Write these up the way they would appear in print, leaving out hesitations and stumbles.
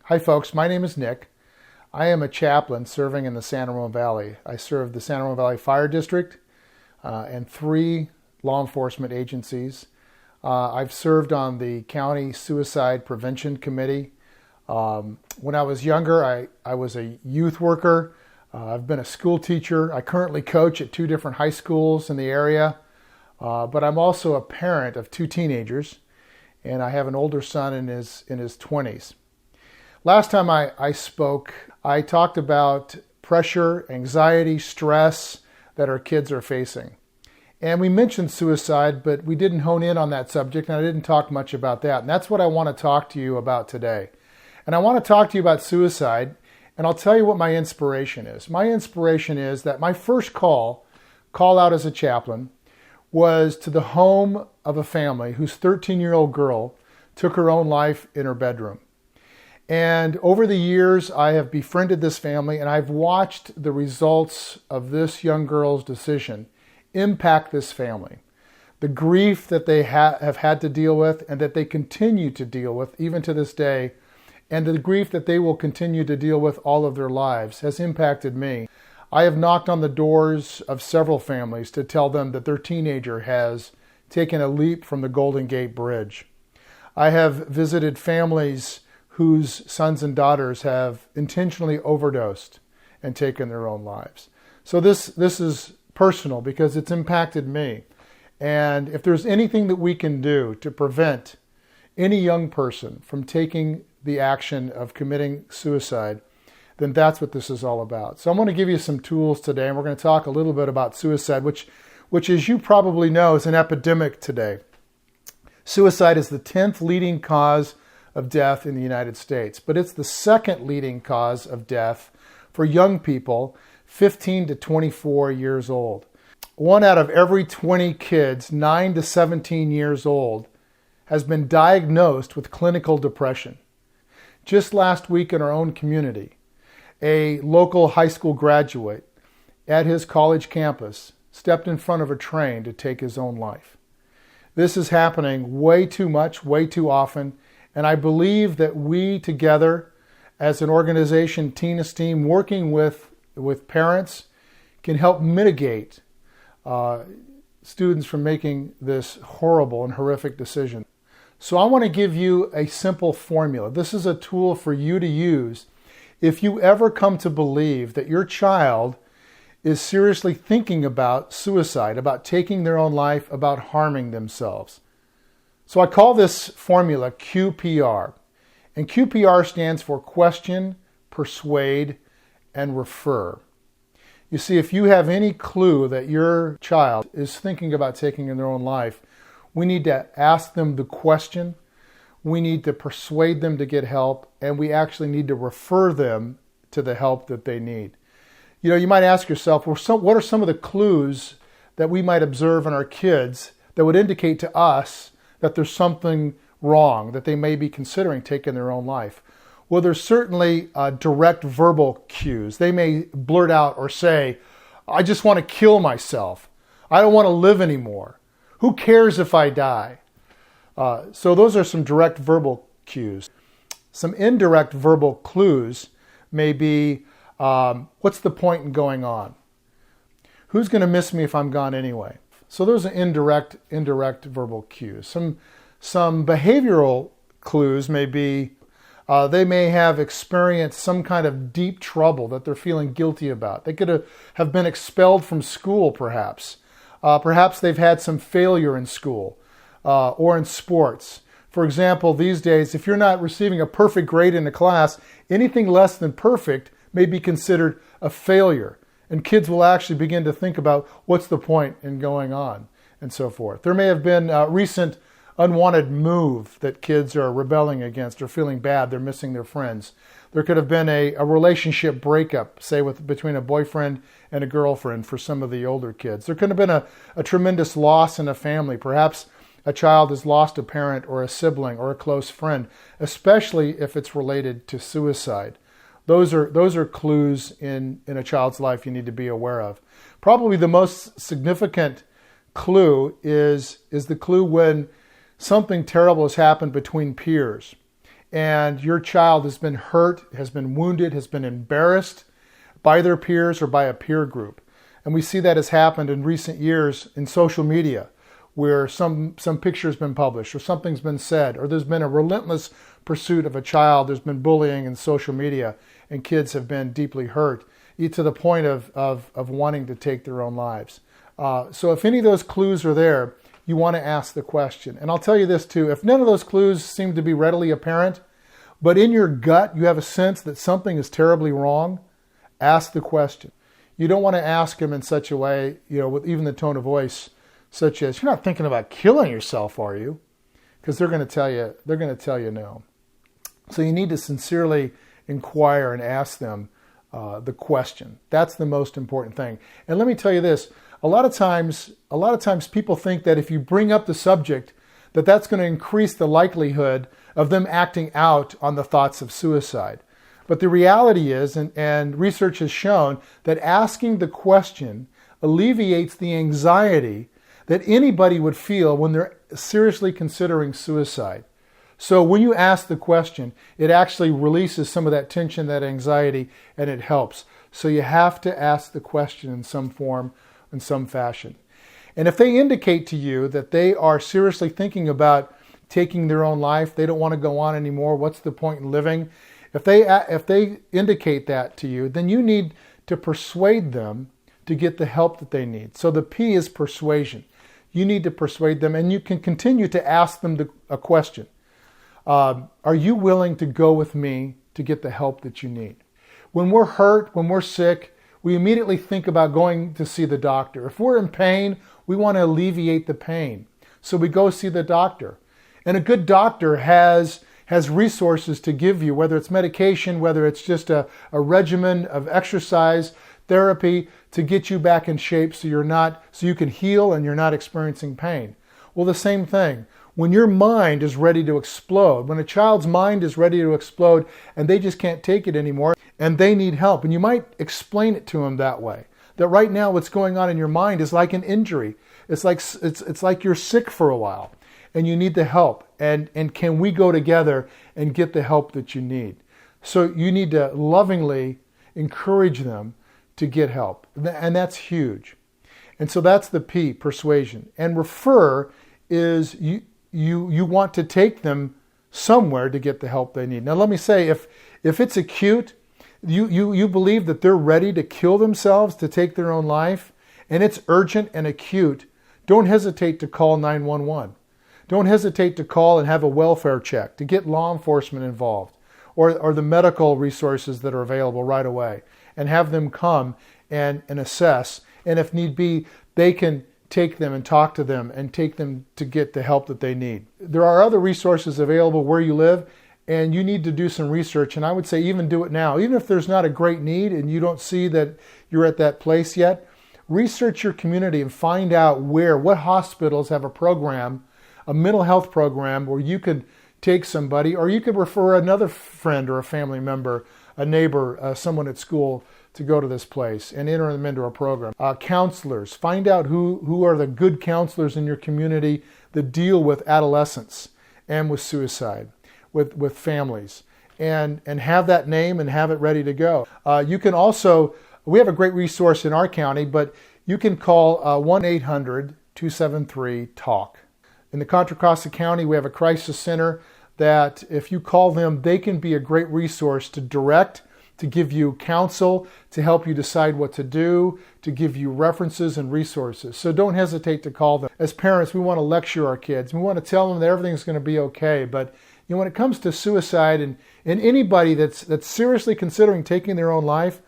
Hi folks, my name is Nick. I am a chaplain serving in the San Ramon Valley. I serve the San Ramon Valley Fire District and 3 law enforcement agencies. I've served on the County Suicide Prevention Committee. When I was younger, I was a youth worker. I've been a school teacher. I currently coach at 2 different high schools in the area. But I'm also a parent of 2 teenagers, and I have an older son in his 20s. Last time I spoke, I talked about pressure, anxiety, stress that our kids are facing. And we mentioned suicide, but we didn't hone in on that subject, and I didn't talk much about that. And that's what I want to talk to you about today. And I want to talk to you about suicide, and I'll tell you what my inspiration is. My inspiration is that my first call out as a chaplain, was to the home of a family whose 13-year-old girl took her own life in her bedroom. And over the years, I have befriended this family, and I've watched the results of this young girl's decision impact this family. The grief that they have had to deal with and that they continue to deal with even to this day, and the grief that they will continue to deal with all of their lives has impacted me. I have knocked on the doors of several families to tell them that their teenager has taken a leap from the Golden Gate Bridge. I have visited families whose sons and daughters have intentionally overdosed and taken their own lives. So this is personal because it's impacted me. And if there's anything that we can do to prevent any young person from taking the action of committing suicide, then that's what this is all about. So I'm going to give you some tools today, and we're going to talk a little bit about suicide, which as you probably know, is an epidemic today. Suicide is the 10th leading cause of death in the United States, but it's the 2nd leading cause of death for young people 15 to 24 years old. 1 out of every 20 kids 9 to 17 years old has been diagnosed with clinical depression. Just last week in our own community, a local high school graduate at his college campus stepped in front of a train to take his own life. This is happening way too much, way too often, and I believe that we together as an organization, Teen Esteem, working with parents, can help mitigate students from making this horrible and horrific decision. So I want to give you a simple formula. This is a tool for you to use if you ever come to believe that your child is seriously thinking about suicide, about taking their own life, about harming themselves. So I call this formula QPR. And QPR stands for question, persuade, and refer. You see, if you have any clue that your child is thinking about taking their own life, we need to ask them the question, we need to persuade them to get help, and we actually need to refer them to the help that they need. You know, you might ask yourself, well, what are some of the clues that we might observe in our kids that would indicate to us that there's something wrong, that they may be considering taking their own life? Well, there's certainly direct verbal cues. They may blurt out or say, I just want to kill myself. I don't want to live anymore. Who cares if I die? So those are some direct verbal cues. Some indirect verbal clues may be, what's the point in going on? Who's going to miss me if I'm gone anyway? So those are indirect verbal cues. Some behavioral clues may be, they may have experienced some kind of deep trouble that they're feeling guilty about. They could have been expelled from school, perhaps. Perhaps they've had some failure in school or in sports. For example, these days, if you're not receiving a perfect grade in a class, anything less than perfect may be considered a failure. And kids will actually begin to think about what's the point in going on and so forth. There may have been a recent unwanted move that kids are rebelling against or feeling bad, they're missing their friends. There could have been a relationship breakup, say between a boyfriend and a girlfriend for some of the older kids. There could have been a tremendous loss in a family. Perhaps a child has lost a parent or a sibling or a close friend, especially if it's related to suicide. Those are clues in a child's life you need to be aware of. Probably the most significant clue is the clue when something terrible has happened between peers. and your child has been hurt, has been wounded, has been embarrassed by their peers or by a peer group. And we see that has happened in recent years in social media, where some picture has been published or something's been said, or there's been a relentless pursuit of a child. There's been bullying in social media, and kids have been deeply hurt to the point of wanting to take their own lives. So if any of those clues are there, you want to ask the question. And I'll tell you this too, if none of those clues seem to be readily apparent, but in your gut you have a sense that something is terribly wrong, ask the question. You don't want to ask them in such a way, with even the tone of voice, such as, "You're not thinking about killing yourself, are you?" Because they're going to tell you no. So you need to sincerely inquire and ask them the question. That's the most important thing. And let me tell you this: a lot of times people think that if you bring up the subject, that's going to increase the likelihood of them acting out on the thoughts of suicide. But the reality is, and research has shown, that asking the question alleviates the anxiety that anybody would feel when they're seriously considering suicide. So when you ask the question, it actually releases some of that tension, that anxiety, and it helps. So you have to ask the question in some form, in some fashion. And if they indicate to you that they are seriously thinking about taking their own life, they don't want to go on anymore, what's the point in living? If they indicate that to you, then you need to persuade them to get the help that they need. So the P is persuasion. You need to persuade them, and you can continue to ask them a question. Are you willing to go with me to get the help that you need? When we're hurt, when we're sick, we immediately think about going to see the doctor. If we're in pain, we want to alleviate the pain. So we go see the doctor. And a good doctor has resources to give you, whether it's medication, whether it's just a regimen of exercise, therapy, to get you back in shape so you can heal and you're not experiencing pain. Well, the same thing. When your mind is ready to explode, when a child's mind is ready to explode and they just can't take it anymore and they need help, and you might explain it to them that way, that right now what's going on in your mind is like an injury. It's like you're sick for a while and you need the help. And can we go together and get the help that you need? So you need to lovingly encourage them to get help. And that's huge. And so that's the P, persuasion. And refer is you want to take them somewhere to get the help they need. Now let me say, if it's acute, you believe that they're ready to kill themselves, to take their own life, and it's urgent and acute, don't hesitate to call 911. Don't hesitate to call and have a welfare check, to get law enforcement involved, or the medical resources that are available right away, and have them come and assess. And if need be, they can take them and talk to them and take them to get the help that they need. There are other resources available where you live, and you need to do some research. And I would say even do it now. Even if there's not a great need and you don't see that you're at that place yet, research your community and find out what hospitals have a program, a mental health program, where you could take somebody, or you could refer another friend or a family member, a neighbor, someone at school, to go to this place and enter them into a program. Counselors, find out who are the good counselors in your community that deal with adolescents and with suicide, with families, and have that name and have it ready to go. You can also, we have a great resource in our county, but you can call 1-800-273-TALK. In the Contra Costa County, we have a crisis center that if you call them, they can be a great resource to direct, to give you counsel, to help you decide what to do, to give you references and resources. So don't hesitate to call them. As parents, we want to lecture our kids. We want to tell them that everything's going to be okay. But when it comes to suicide and anybody that's seriously considering taking their own life,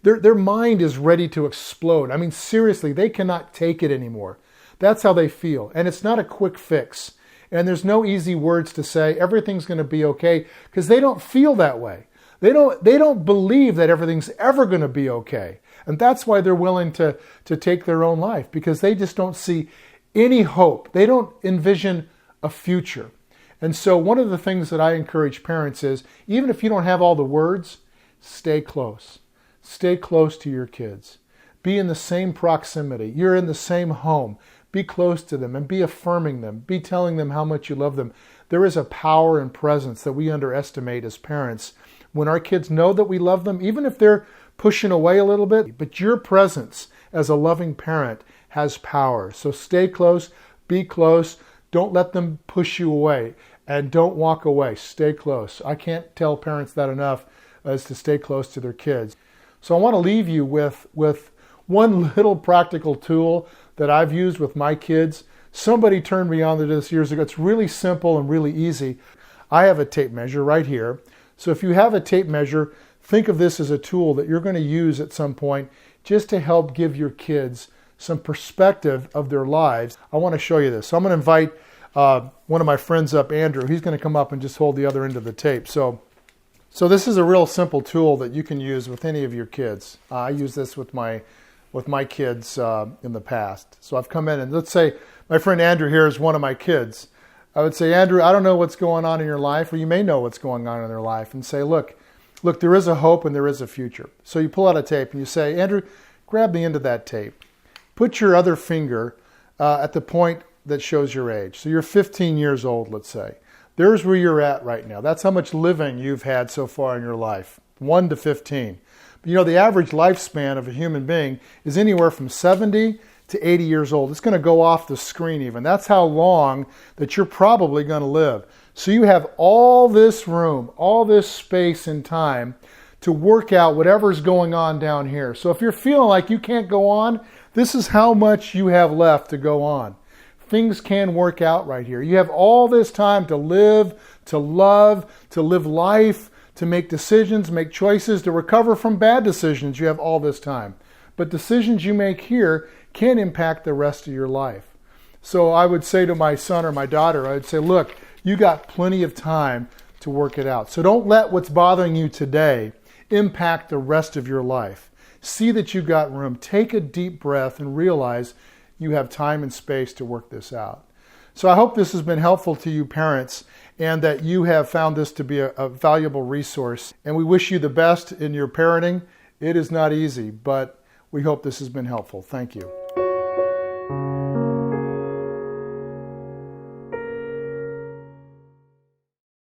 their mind is ready to explode. I mean, seriously, they cannot take it anymore. That's how they feel. And it's not a quick fix. And there's no easy words to say, everything's going to be okay, because they don't feel that way. They don't believe that everything's ever going to be okay. And that's why they're willing to take their own life, because they just don't see any hope. They don't envision a future. And so one of the things that I encourage parents is, even if you don't have all the words, stay close. Stay close to your kids. Be in the same proximity. You're in the same home. Be close to them and be affirming them. Be telling them how much you love them. There is a power and presence that we underestimate as parents when our kids know that we love them, even if they're pushing away a little bit. But your presence as a loving parent has power. So stay close, be close. Don't let them push you away, and don't walk away. Stay close. I can't tell parents that enough, as to stay close to their kids. So I want to leave you with one little practical tool that I've used with my kids. Somebody turned me on to this years ago. It's really simple and really easy. I have a tape measure right here. So if you have a tape measure, think of this as a tool that you're going to use at some point just to help give your kids some perspective of their lives. I want to show you this. So I'm going to invite one of my friends up, Andrew. He's going to come up and just hold the other end of the tape. So this is a real simple tool that you can use with any of your kids. I use this with my kids in the past. So I've come in and let's say my friend Andrew here is one of my kids. I would say, Andrew, I don't know what's going on in your life, or you may know what's going on in their life, and say, look, there is a hope and there is a future. So you pull out a tape and you say, Andrew, grab the end of that tape. Put your other finger at the point that shows your age. So you're 15 years old, let's say. There's where you're at right now. That's how much living you've had so far in your life, 1 to 15. But you know, the average lifespan of a human being is anywhere from 70 to 80 years old. It's going to go off the screen even. That's how long that you're probably going to live. So you have all this room, all this space and time to work out whatever's going on down here. So if you're feeling like you can't go on, this is how much you have left to go on. Things can work out right here. You have all this time to live, to love, to live life, to make decisions, make choices, to recover from bad decisions. You have all this time. But decisions you make here can impact the rest of your life. So I would say to my son or my daughter, I would say, look, you got plenty of time to work it out. So don't let what's bothering you today impact the rest of your life. See that you've got room. Take a deep breath and realize you have time and space to work this out. So I hope this has been helpful to you parents and that you have found this to be a valuable resource. And we wish you the best in your parenting. It is not easy, but we hope this has been helpful. Thank you.